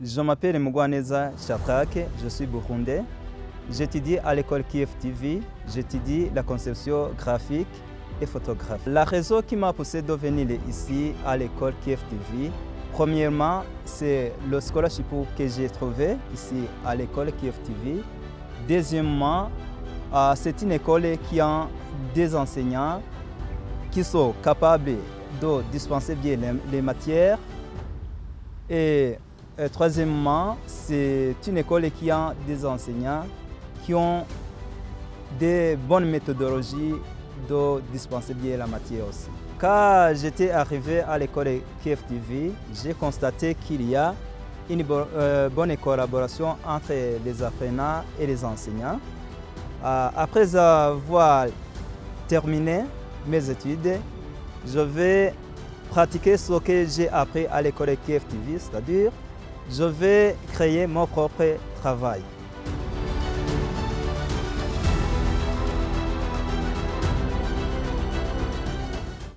Je m'appelle Mugwaneza Shadrack, je suis burundais. J'étudie à l'école Kiev TV, j'étudie la conception graphique et photographique. La raison qui m'a poussé de venir ici à l'école Kiev TV, premièrement, c'est le scholarship que j'ai trouvé ici à l'école Kiev TV. Deuxièmement, c'est une école qui a des enseignants qui sont capables de dispenser bien les matières. Et troisièmement, c'est une école qui a des enseignants qui ont des bonnes méthodologies de dispenser bien la matière aussi. Quand j'étais arrivé à l'école Kiev TV, j'ai constaté qu'il y a une bonne collaboration entre les apprenants et les enseignants. Après avoir terminé mes études, je vais pratiquer ce que j'ai appris à l'école Kiev TV, c'est-à-dire je vais créer mon propre travail.